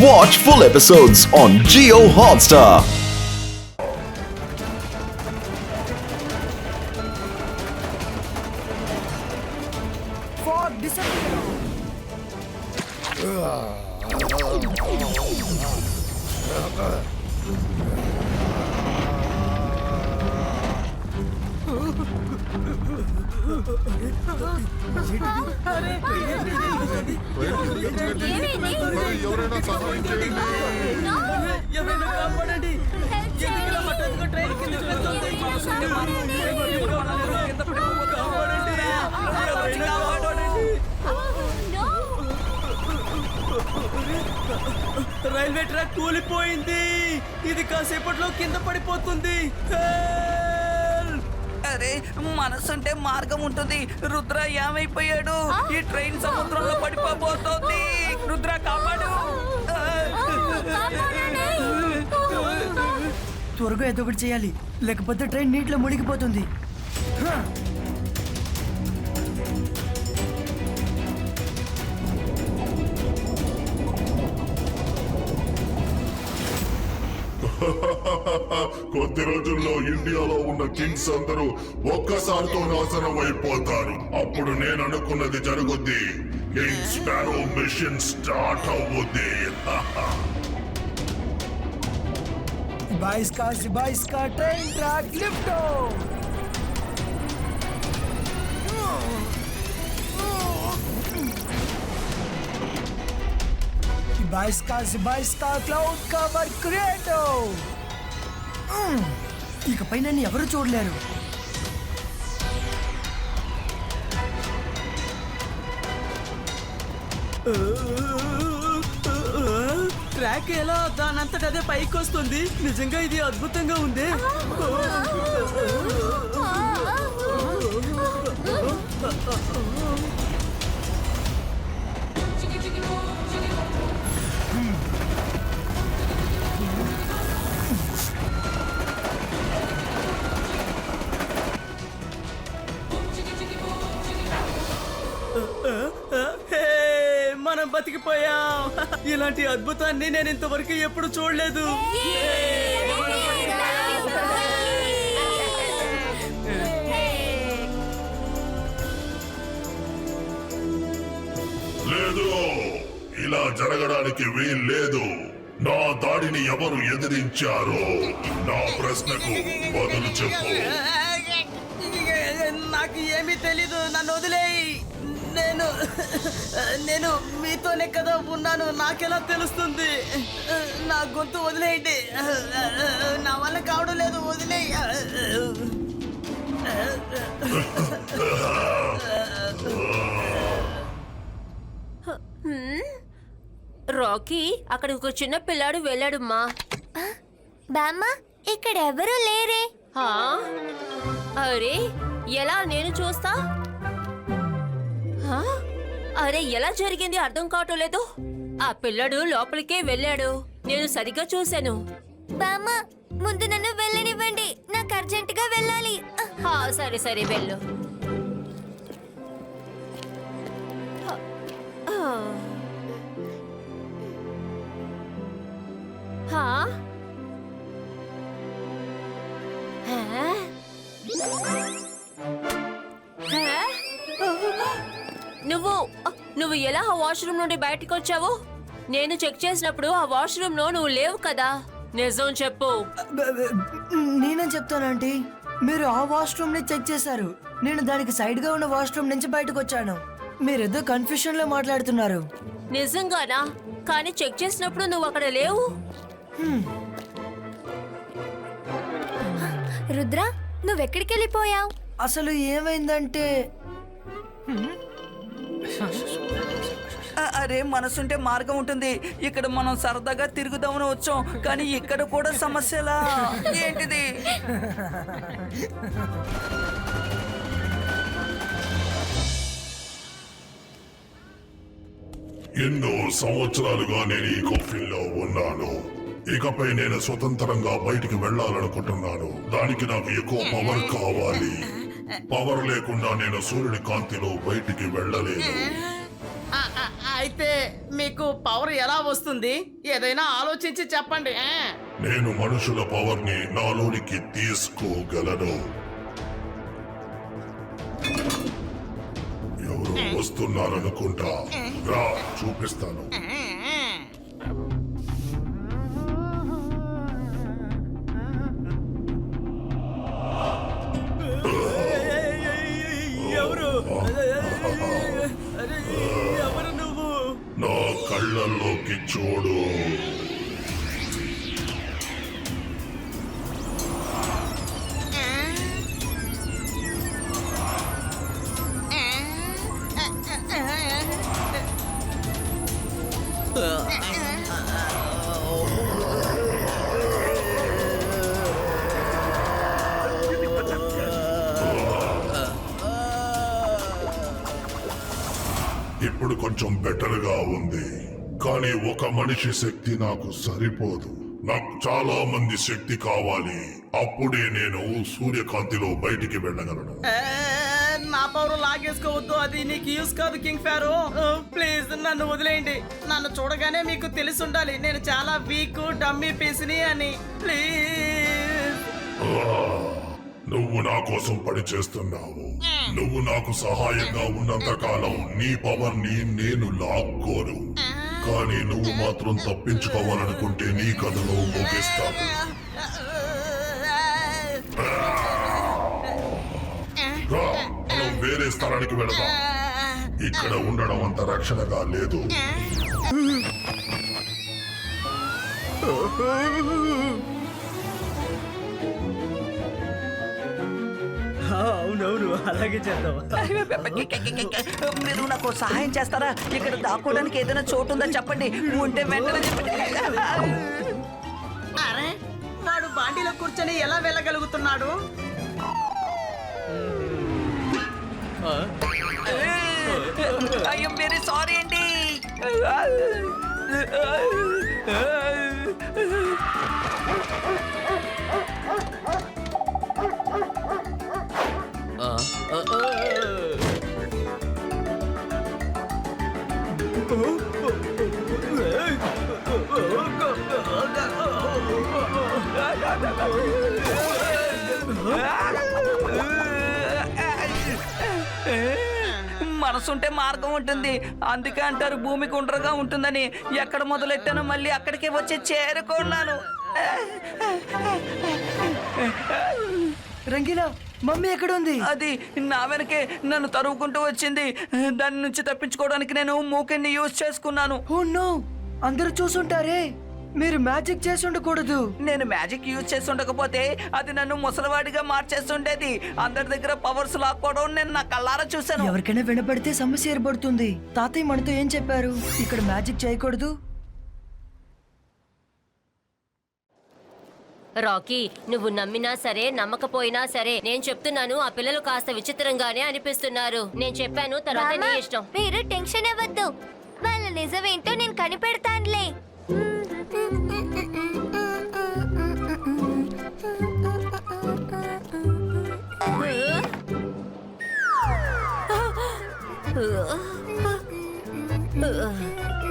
Watch full episodes on Jio Hotstar. For disappear. ఎవరైనా సహాయం చేయండి. ఎవరైనా కాపాడండి. ఎందుకు హఠాత్తుగా ట్రైన్ కిందకి వెళ్తుంది? కింద పడిపోతుంది. కాపాడండి. ఎవరైనా కాపాడండి. రైల్వే ట్రాక్ కూలిపోయింది. ఇది కాసేపట్లో కింద పడిపోతుంది. అరే మనసుంటే మార్గం ఉంటుంది. రుద్ర ఏమైపోయాడు? ఈ ట్రైన్ సముద్రంలో పడిపోబోతోంది. రుద్ర కాపాడు. త్వరగా ఏదో ఒకటి చేయాలి, లేకపోతే ట్రైన్ నీటిలో మునిగిపోతుంది. కొద్ది రోజుల్లో ఇండియాలో ఉన్న కింగ్స్ అందరూ ఒక్కసారితో నాశనం అయిపోతారు. అప్పుడు నేను అనుకున్నది జరుగుద్ది. కింగ్ స్పారో మిషన్ స్టార్ట్ అవుద్ది. बाईस का ट्रेन ट्रैक लिफ्ट हो। बाईस का क्लाउड कवर क्रिएट हो। ఇకపై నన్ను ఎవరు చూడలేరు. ట్రాక్ ఎలా దానంతట అదే పైకి వస్తుంది. నిజంగా ఇది అద్భుతంగా ఉంది. మనం బతికిపోయాం. ఇలాంటి అద్భుతాన్ని నేను ఇంతవరకు ఎప్పుడు చూడలేదు. లేదు, ఇలా జరగడానికి వీల్లేదు. నా దాడిని ఎవరు ఎదిరించారో నా ప్రశ్నకు బదులు చెప్పు. నాకు ఏమీ తెలీదు. నన్ను వదిలేయి. నేను మీతోనే కదా ఉన్నాను. నాకెలా తెలుస్తుంది? నా గొంతు వదిలేయండి. నా వల్ల కావడం లేదు. వదిలేయి. రాకీ, అక్కడ ఒక చిన్న పిల్లాడు వెళ్ళాడుమ్మా. బామ్మ, ఇక్కడ ఎవరు లేరే. హా? అరే ఎలా నేను చూస్తా? హా? అరే ఎలా జరిగింది అర్థం కావటం లేదు. ఆ పిల్లడు లోపలికే వెళ్ళాడు. నేను సరిగ్గా చూశాను. బామ్మ, ముందు నన్ను వెళ్ళనివ్వండి. నాకు అర్జెంటుగా వెళ్ళాలి. హా, సరే సరే వెళ్ళు. హా? హా? నువ్వు ఎలా ఆ వాష్రూమ్ నుండి బయటకు వచ్చావు? నేను చెక్ చేసినప్పుడు ఆ వాష్రూమ్ లో నువ్వు లేవు కదా. నిజం చెప్పు. నేనేం చెప్తానంటే, మీరు ఆ వాష్రూమ్ ని చెక్ చేశారు. నేను దానికి సైడ్ గా ఉన్న వాష్రూమ్ నుంచి బయటకు వచ్చాను. మీరేదో కన్ఫ్యూషన్ లో మాట్లాడుతున్నారు. నిజంగానా? కానీ చెక్ చేసినప్పుడు నువ్వు అక్కడ లేవు. రుద్ర, నువ్వెక్కడికి వెళ్ళిపోయావు? అసలు ఏమైందంటే, అరే మనసుంటే మార్గం ఉంటుంది. ఇక్కడ మనం సరదాగా తిరుగుదామని వచ్చాం, కానీ ఇక్కడ కూడా సమస్యలా. ఏంటిది? ఎన్నో సంవత్సరాలుగా నేను ఈ కాఫీలో ఉన్నాను. ఇకపై నేను స్వతంత్రంగా బయటికి వెళ్ళాలనుకుంటున్నాను. దానికి నాకు ఎక్కువ పవర్ కావాలి. పవర్ లేకుండా నేను సూర్యుడి కాంతిలో బయటికి వెళ్ళలేను. అయితే మీకు పవర్ ఎలా వస్తుంది? ఏదైనా ఆలోచించి చెప్పండి. నేను మనుషుల పవర్ ని నాలోనికి తీసుకోగలను. ఎవరు వస్తున్నారనుకుంటా, రా చూపిస్తాను. ఎవరు ఎవరు నువ్వు? నా కళ్ళల్లోకి చూడు. ఇప్పుడు కొంచెం బెటర్ గా ఉంది, కానీ ఒక మనిషి శక్తి నాకు సరిపోదు. నాకు చాలా మంది శక్తి కావాలి. అప్పుడే నేను సూర్యకాంతిలో బయటికి వెళ్ళగలను. నా పవర్ లాగేసుకోవద్దు, అది నీకు యూస్ కాదు కింగ్ ఫారో. ప్లీజ్ నన్ను వదిలేయండి. నన్ను చూడగానే మీకు తెలిసి ఉండాలి నేను చాలా వీక్ డమ్మీ పీస్ని అని. ప్లీజ్. నువ్వు నా కోసం పని చేస్తున్నావు. నువ్వు నాకు సహాయంగా ఉన్నంత కాలం నీ పవర్ ని నేను లాక్కోను. కానీ నువ్వు మాత్రం తప్పించుకోవాలనుకుంటే నీ కథలో ముగిస్తాను. రా, మనం వేరే స్థలానికి వెళదాం. ఇక్కడ ఉండడం అంత రక్షణగా లేదు. అవునవును, అలాగే చేద్దాం. మీరు నాకు సహాయం చేస్తారా? ఇక్కడ దాక్కోవడానికి ఏదైనా చోటు ఉందని చెప్పండి. ఉంటే వెంటనే చెప్పండి. అరే, వాడు బాండీలో కూర్చొని ఎలా వెళ్ళగలుగుతున్నాడు? ఐఎమ్ వెరీ సారీ అండి. మనసుంటే మార్గం ఉంటుంది. అందుకే అంటారు భూమి గుండ్రగా ఉంటుందని. ఎక్కడ మొదలెట్టానో మళ్ళీ అక్కడికే వచ్చి చేరుకున్నాను. రంగీలా, మమ్మీ ఎక్కడ ఉంది? అది నా వెనకే నన్ను తరువుకుంటూ వచ్చింది. దాని నుంచి తప్పించుకోవడానికి నేను మూకెన్ని యూజ్ చేసుకున్నాను. ఓ నో, అందరూ చూసుంటారే. మీరు మ్యాజిక్ చేసి ఉండకూడదు. నేను మ్యాజిక్ యూజ్ చేసి ఉండకపోతే అది నన్ను ముసలివాడిగా మార్చేస్తుండేది. అందరి దగ్గర పవర్స్ లాక్కోవడం నేను నా కళ్ళారా చూశాను. ఎవరికైనా వినపడితే సమస్య ఏర్పడుతుంది. తాతయ్య మనతో ఏం చెప్పారు? ఇక్కడ మ్యాజిక్ చేయకూడదు. రాకీ, నువ్వు నమ్మినా సరే నమ్మకపోయినా సరే నేను చెప్తున్నాను, ఆ పిల్లలు కాస్త విచిత్రంగానే అనిపిస్తున్నారు. నేను చెప్పాను, తర్వాత నీ ఇష్టం. మీరు టెన్షన్ అవ్వద్దు, వాళ్ళ నిజమేంటో నేను కనిపెడతానులే.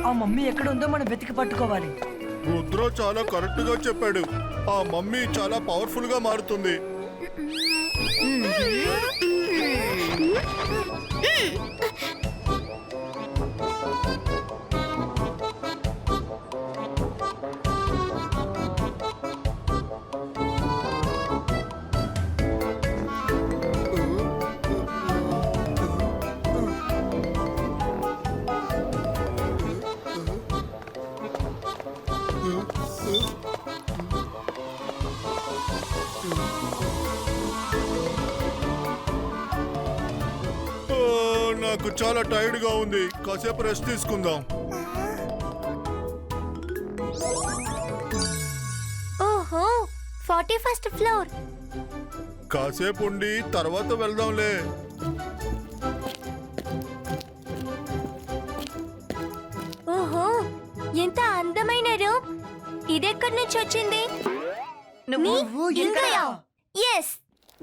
ఆ మమ్మీ ఎక్కడ ఉందో మనం వెతికి పట్టుకోవాలి. రుద్ర చాలా కరెక్ట్ గా చెప్పాడు. ఆ మమ్మీ చాలా పవర్ఫుల్ గా మారుతుంది. నాకు చాలా టైర్డ్ గా ఉంది, కాసేపు రెస్ట్ తీసుకుందాం. ఓహో, 41st ఫ్లోర్. కాసేపు ఉండి తర్వాత వెళ్దాంలే. ఓహో, ఎంత అందమైన రూమ్. ఇదెక్కడి నుంచి వచ్చింది? నువ్వు ఇక్కడ? ఎస్,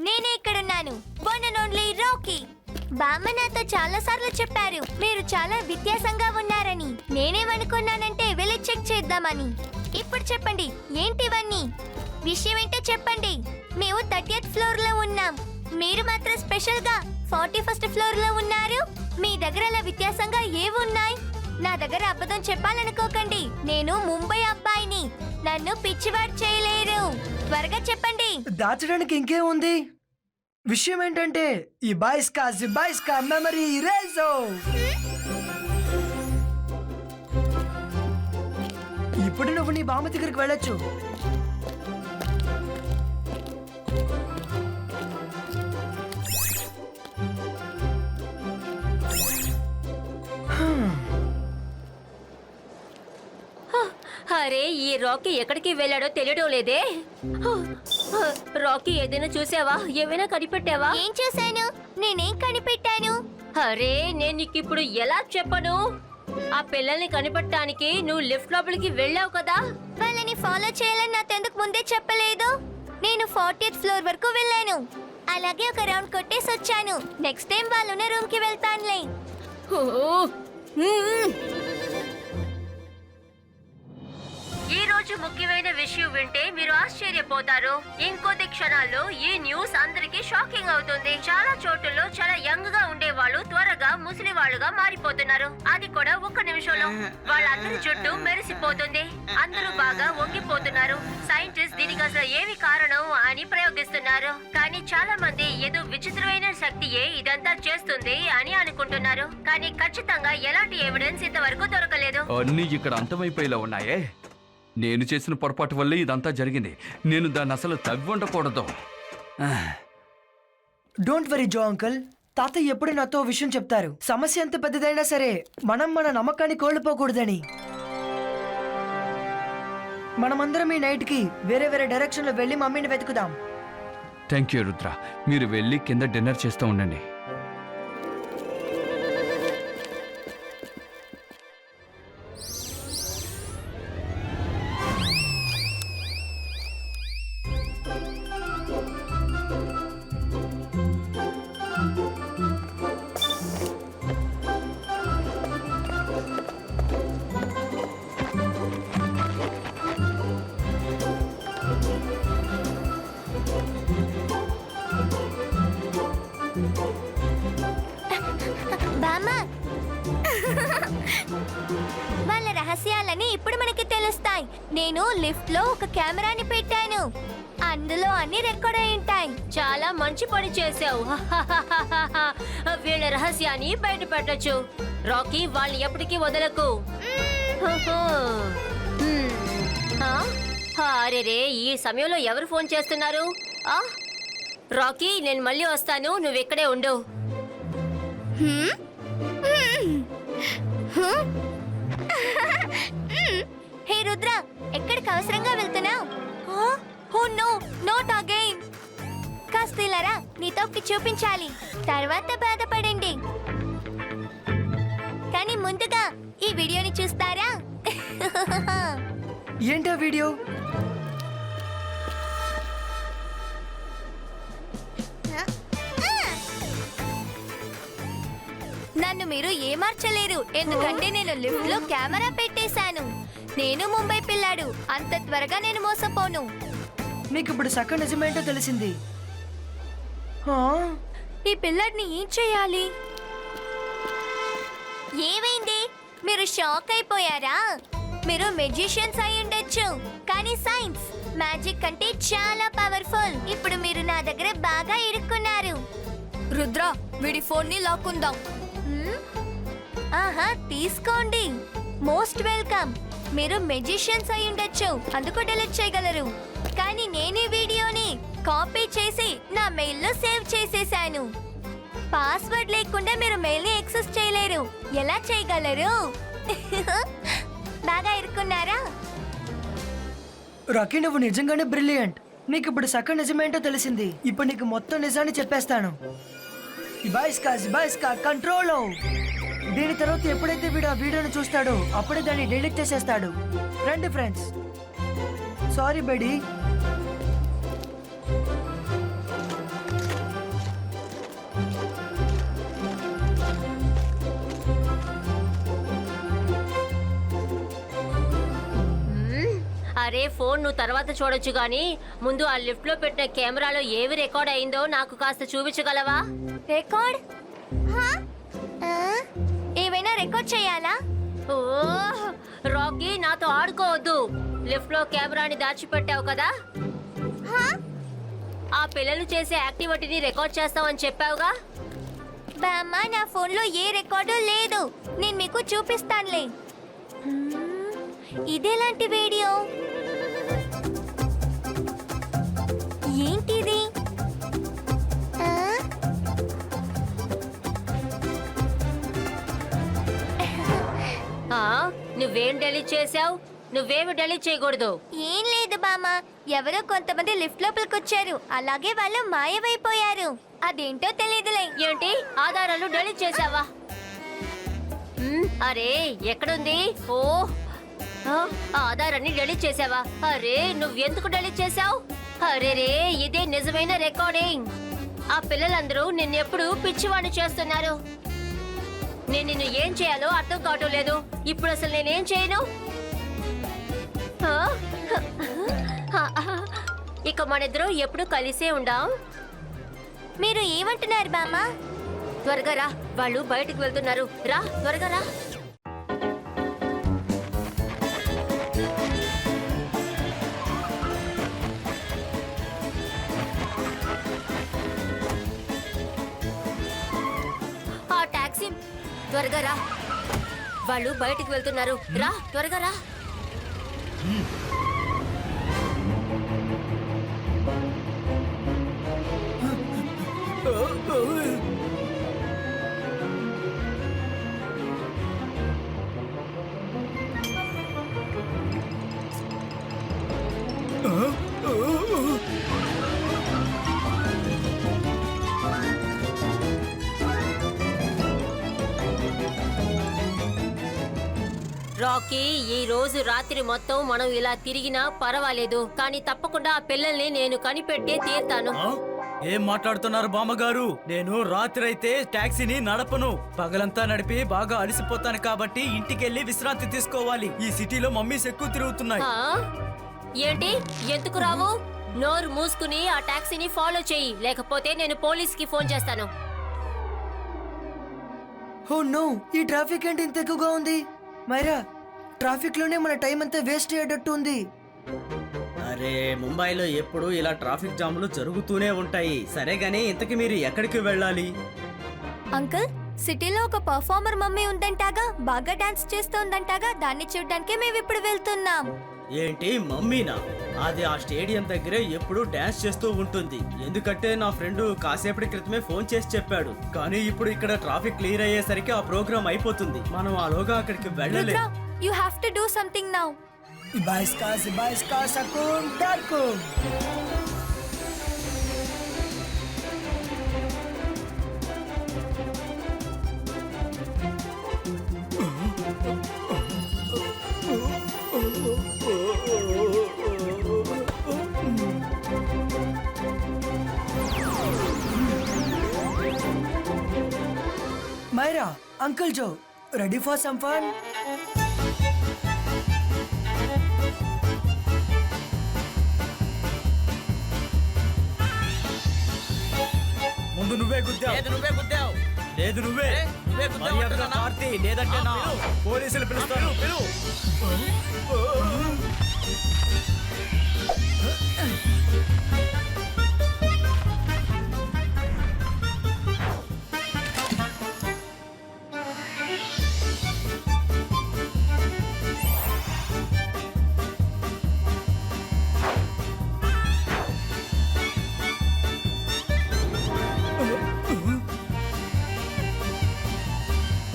నేనే ఇక్కడున్నాను. One and only Rocky. బామ్మ నాతో చాలా సార్లు చెప్పారు మీరు చాలా వ్యత్యాసంగా ఉన్నారని. నేనేమనుకున్నానంటే వెళ్ళి చెక్ చేద్దామని. ఇప్పుడు చెప్పండి ఏంటివన్నీ? విషయం ఏంటో చెప్పండి. మేము 30th ఫ్లోర్ లో ఉన్నాం, మీరు మాత్రం స్పెషల్ గా 41st ఫ్లోర్ లో ఉన్నారు. మీ దగ్గర అలా వ్యత్యాసంగా ఏవున్నాయి? నా దగ్గర అబద్ధం చెప్పాలనుకోకండి. నేను ముంబై అబ్బాయిని, నన్ను పిచ్చివాడు చేయలేరు. త్వరగా చెప్పండి. దాచడానికి ఇంకేముంది? విషయం ఏంటంటే ఈ బాయ్స్ కా మెమరీ ఇరేజో. ఇప్పుడు నువ్వు నీ బామ్మ దగ్గరికి వెళ్ళొచ్చు. అరే ఈ రాకీ ఎక్కడికి వెళ్ళాడో తెలియడం లేదే. రాకీ ఏదైనా చూసావా? ఏమైనా కనిపెట్టావా? ఏం చూశాను? నేనేం కనిపెట్టాను? అరే నేను నీకు ఇప్పుడు ఎలా చెప్పను? ఆ పిల్లల్ని కనిపెట్టడానికి నువ్వు లిఫ్ట్ లోపలికి వెళ్ళావు కదా. వాళ్ళని ఫాలో చేయాలని నాతో ఎందుకు ముందే చెప్పలేదు? నేను 40th ఫ్లోర్ వరకు వెళ్ళాను, అలాగే ఒక రౌండ్ కొట్టేసి వచ్చాను. నెక్స్ట్ టైం వాళ్ళున్న రూమ్ కి వెళ్తానులే. ఈ రోజు ముఖ్యమైన విషయం వింటే మీరు ఆశ్చర్యపోతారు. ఇంకొద్ది క్షణాల్లో ఈ న్యూస్ అందరికి షాకింగ్ అవుతుంది. చాలా చోటుల్లో చాలా యంగ్ గా ఉండేవాళ్ళు త్వరగా ముసలి వాళ్ళుగా మారిపోతున్నారు. అది కూడా ఒక్క నిమిషంలో. వాళ్ళందరి జుట్టు మెరిసిపోతుంది, అందరూ బాగా వంగిపోతున్నారు. సైంటిస్ట్ దీనికి అసలు ఏమి కారణం అని ప్రయోగిస్తున్నారు. కానీ చాలా మంది ఏదో విచిత్రమైన శక్తియే ఇదంతా చేస్తుంది అని అనుకుంటున్నారు. కానీ ఖచ్చితంగా ఎలాంటి ఎవిడెన్స్ ఇంతవరకు దొరకలేదు. అన్నీ ఇక్కడ అంతమైపోయేలా ఉన్నాయే. నేను చేసిన పొరపాటు వల్లే ఇదంతా జరిగింది. నేను దాన్ని అసలు తవ్వి ఉండకూడదు. Don't worry Jo uncle. తాతయ్య ఎప్పుడు నాతో విషయం చెప్తారు. సమస్య ఎంత పెద్దదైనా సరే మనం మన నమ్మకాన్ని కోల్పోకూడదని. మనమందరం ఈ నైట్ కి వేరే వేరే డైరెక్షన్ లో వెళ్ళి మమ్మీని వెతుకుదాం. Thank you Rudra. మీరు వెళ్ళి కింద డిన్నర్ చేస్తూ ఉండండి. బామ్మ, వాళ్ళ రహస్యాలని ఇప్పుడు మనకి తెలుస్తాయి. నేను లిఫ్ట్ లో ఒక కెమెరాని పెట్టాను, అందులో అన్ని రికార్డ్ అయి ఉంటాయి. చాలా మంచి పని చేసావు. వీళ్ళ రహస్యాన్ని బయట పెట్టచ్చు. రాకీ వాళ్ళని ఎప్పటికీ వదలకు. అరేరే ఈ సమయంలో ఎవరు ఫోన్ చేస్తున్నారు? రాకీ నేను మళ్ళీ వస్తాను, నువ్వు ఇక్కడే ఉండు. హే రుద్ర, ఎక్కడికి అవసరంగా వెళ్తున్నావు? Oh no, not again. కాస్త ఇలారా, నీతో ఒకటి చూపించాలి, తర్వాత బాధపడండి. కానీ ముందుగా ఈ వీడియోని చూస్తారా? ఏంటో వీడియో? నన్ను మీరు ఏమార్చలేరు, ఎందుకంటే నేను లిఫ్ట్ లో కెమెరా పెట్టేశాను. నేను ముంబై పిల్లాడు, అంత త్వరగా నేను మోసపోను. మీకు ఇప్పుడు సగం నిజమేంటో తెలిసింది. ఈ పిల్లాడిని ఏం చేయాలి? ఏమైంది? మీరు షాక్ అయిపోయారా? మీరు మెజిషియన్స్ అయి ఉండొచ్చు, కానీ సైన్స్ మ్యాజిక్ కంటే చాలా పవర్ఫుల్. ఇప్పుడు మీరు నా దగ్గర బాగా ఇరుక్కున్నారు. రుద్ర, వీడి ఫోన్ ని లాక్కుందాం. ఆహా, తీసుకోండి. Most welcome. మీరు మెజిషియన్స్ అయి ఉండొచ్చు, అందుకు డిలీట్ చేయగలరు. కానీ నేను ఈ వీడియోని కాపీ చేసి నా మెయిల్లో సేవ్ చేసేసాను. పాస్వర్డ్ లేకుండా మీరు మెయిల్ ని యాక్సెస్ చేయలేరు. ఎలా చేయగలరు? బాగా ఇరుక్కున్నారా? రాకీ, నువ్వు నిజంగానే బ్రిలియంట్. నీకు ఇప్పుడు సగం నిజమేంటో తెలిసింది. ఇప్పుడు నీకు మొత్తం నిజాన్ని చెప్పేస్తాను. బాయ్స్ కా కంట్రోల్. దీని తర్వాత ఎప్పుడైతే వీడు ఆ వీడియోని చూస్తాడో అప్పుడే దాన్ని డిలీట్ చేసేస్తాడు. రండి ఫ్రెండ్స్. Sorry buddy. అరే ఫోన్ నువ్వు తర్వాత చూడొచ్చు గానీ ముందు ఆ లిఫ్ట్ లో పెట్టిన కెమెరాలో ఏవి రికార్డ్ అయిందో నాకు కాస్త చూపించగలవా? రికార్డ్? హా? ఆ? ఏవైనా రికార్డ్ చేయాలా? ఓ రాకీ, నాతో ఆడుకోవద్దు. లిఫ్ట్ లో కెమెరాని దాచిపెట్టావు కదా, హా? ఆ పిల్లలు చేసే యాక్టివిటీని రికార్డ్ చేస్తావని చెప్పావుగా. బామ్మ, నా ఫోన్లో ఏ రికార్డు లేదు. నేను మీకు చూపిస్తానులే. ఇదేలాంటి వీడియో? ఏంటిది? ఆ? నువ్వేం డెలీట్ చేసావు? నువ్వేమి డెలీట్ చేయకూడదు. ఏం లేదు బామ్మ, ఎవరో కొంతమంది లిఫ్ట్ లోపలికి వచ్చారు, అలాగే వాళ్ళు మాయమైపోయారు. అదేంటో తెలియదులే. ఏంటి, ఆధారాలు డెలీట్ చేసావా? అరే ఎక్కడుంది? ఓ ఆ ఆధారాన్ని డెలీట్ చేసావా? అరే నువ్వెందుకు డెలీట్ చేసావు? అరే రే, ఇదే నిజమైన రికార్డింగ్. ఆ పిల్లలందరూ నిన్నెప్పుడు పిచ్చివాణ్ణి చేస్తున్నారు. నేను నిన్ను ఏం చేయాలో అర్థం కావటం లేదు. ఇప్పుడు అసలు నేనేం చేయను? ఇక మనిద్దరం ఎప్పుడు కలిసే ఉండాం. మీరు ఏమంటున్నారు బామ్మ? త్వరగా రా, వాళ్ళు బయటికి వెళ్తున్నారు. రా త్వరగా రా. ఆ టాక్సీ, త్వరగా రా, వాళ్ళు బయటికి వెళ్తున్నారు. రా త్వరగా రా. రాకీ, ఈ రోజు రాత్రి మొత్తం మనం ఇలా తిరిగినా పర్వాలేదు, కానీ తప్పకుండా ఆ పిల్లల్ని నేను కనిపెట్టే తీరుతాను. ఏం మాట్లాడుతున్నారు బామ్మగారు? నేను రాత్రి అయితే టాక్సీని నడపను. పగలంతా నడిపి బాగా అలసిపోతాను కాబట్టి ఇంటికెళ్ళి విశ్రాంతి తీసుకోవాలి. ఈ సిటీలో మమ్మీస్ ఎక్కువ తిరుగుతున్నాయి. ఆ? ఏంటి, ఎందుకు రావు? నోరు మూసుకుని ఆ టాక్సీని ఫాలో చెయ్యి, లేకపోతే నేను పోలీస్కి ఫోన్ చేస్తాను. ఓ నో, ఈ ట్రాఫిక్ ఏంటి ఇంత ఎక్కువగా ఉంది? మైరా, ట్రాఫిక్ లోనే మన టైం అంతా వేస్ట్ అయ్యేటట్టు ఉంది. అరే, ముంబైలో ఎప్పుడు ఇలా ట్రాఫిక్ జాములు జరుగుతూనే ఉంటాయి. సరే గానీ ఇంతకి మీరు ఎక్కడికి వెళ్ళాలి? అంకుల్, సిటీలో ఒక పర్ఫార్మర్ మమ్మీ ఉందంటాగా, బాగా డాన్స్ చేస్తోందంటాగా, దాన్ని చూడ్డానికి మేము ఇప్పుడు వెళ్తున్నాం. ఏంటి, మమ్మీనా? అది ఆ స్టేడియం దగ్గరే ఎప్పుడు డాన్స్ చేస్తూ ఉంటుంది. ఎందుకంటే నా ఫ్రెండ్ కాసేపటి క్రితమే ఫోన్ చేసి చెప్పాడు. కానీ ఇప్పుడు ఇక్కడ ట్రాఫిక్ క్లియర్ అయ్యేసరికి ఆ ప్రోగ్రామ్ అయిపోతుంది. మనం ఆలోగా అక్కడికి వెళ్ళలేదు. You have to do something now. Ibaiska, sakun, darkun. Myra, Uncle Joe, ready for some fun? ముందు నువ్వే గుద్దావు. నువ్వే గుద్దావు. లేదు నువ్వే. మర్యాదగా కార్తీ, లేదంటే నా పోలీసులు పిలుస్తాను.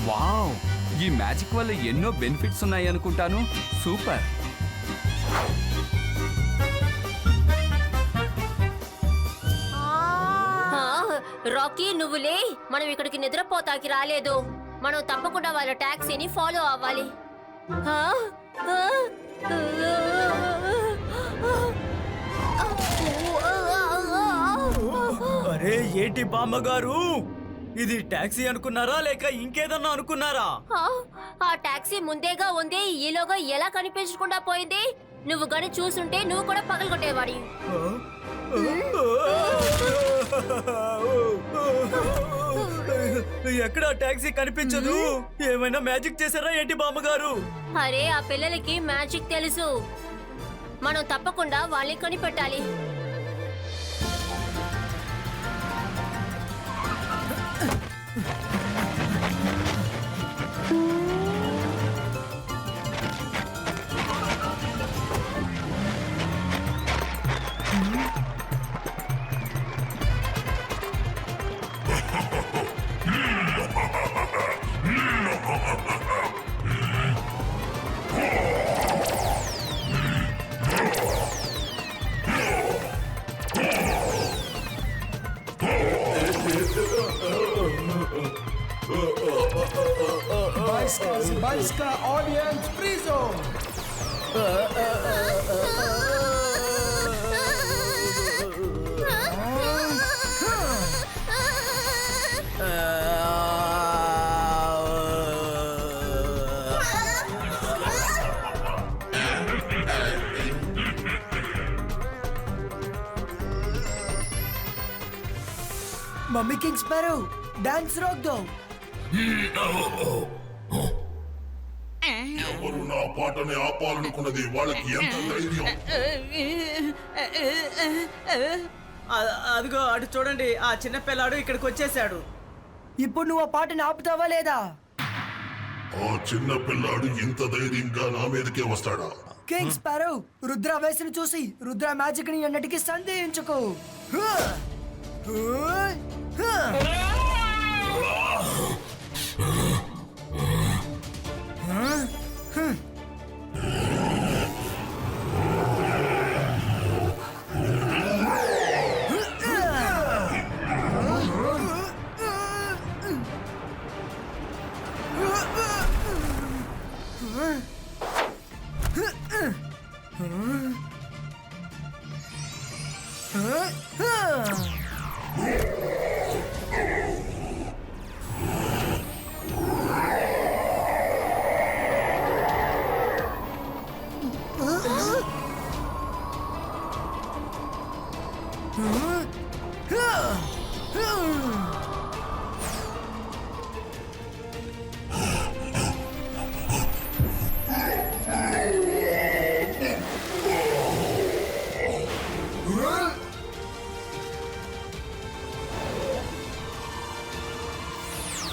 వావ్, ఈ మ్యాజిక్ వల్ల ఎన్నో బెనిఫిట్స్ ఉన్నాయి అనుకుంటాను. సూపర్. రాకీ, నువ్వులే, మనం ఇక్కడికి నిద్రపోతాకి రాలేదు. మనం తప్పకుండా వాళ్ళ టాక్సీని ఫాలో అవ్వాలి. అరే ఏంటి బామ్మగారు, ఇది టాక్సీ అనుకున్నారా లేక ఇంకేదన్నా అనుకున్నారా? ఆ టాక్సీ ముందేగా ఉంది, ఈలోగా ఎలా కనిపించకుండా పోయింది? నువ్వు గాని చూసుంటే నువ్వు కూడా పగలగొట్టేవాడి. ఎక్కడ టాక్సీ కనిపించదు. ఏమైనా మ్యాజిక్ చేశారా ఏంటి బామ్మగారు? అరే ఆ పిల్లలకి మ్యాజిక్ తెలుసు. మనం తప్పకుండా వాళ్ళని కనిపెట్టాలి. Audience free zone. Mummy king sparrow dance rock దో. ఎవరు నా పాటని ఆపాలనుకున్నది? వాళ్ళకి ఎంత ధైర్యం! అదిగో అటు చూడండి, ఆ చిన్న పిల్లాడు ఇక్కడికి వచ్చేసాడు. ఇప్పుడు నువ్వు ఆ పాటని ఆపుతావా లేదా? ఆ చిన్న పిల్లాడు ఇంత ధైర్యంగా నా మీదకే వస్తాడా? కింగ్ స్పారో, రుద్ర వేసిని చూసి రుద్ర మ్యాజిక్ ని ఎన్నటికీ సందేహించుకో.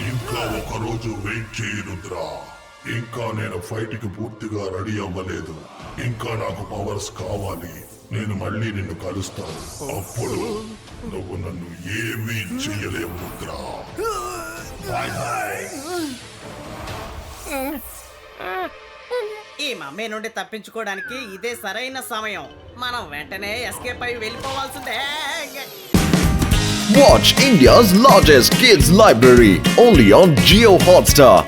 ఇంకా ఒక రోజు వెయిట్ చేయి రుద్ర. ఇంకా నేను ఫైట్ కి పూర్తిగా రెడీ అవ్వలేదు. ఇంకా నాకు పవర్స్ కావాలి. నేను మళ్ళీ నిన్ను కలుస్తాను. అప్పుడు నువ్వు నన్ను ఏమీ చెయ్యలేవు రుద్ర. Bye bye. ఈ మమ్మీ నుండి తప్పించుకోవడానికి ఇదే సరైన సమయం. మనం వెంటనే ఎస్కేప్ అయి వెళ్ళిపోవాల్సిందే. Watch India's largest kids library only on Jio Hotstar.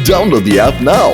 Download the app now.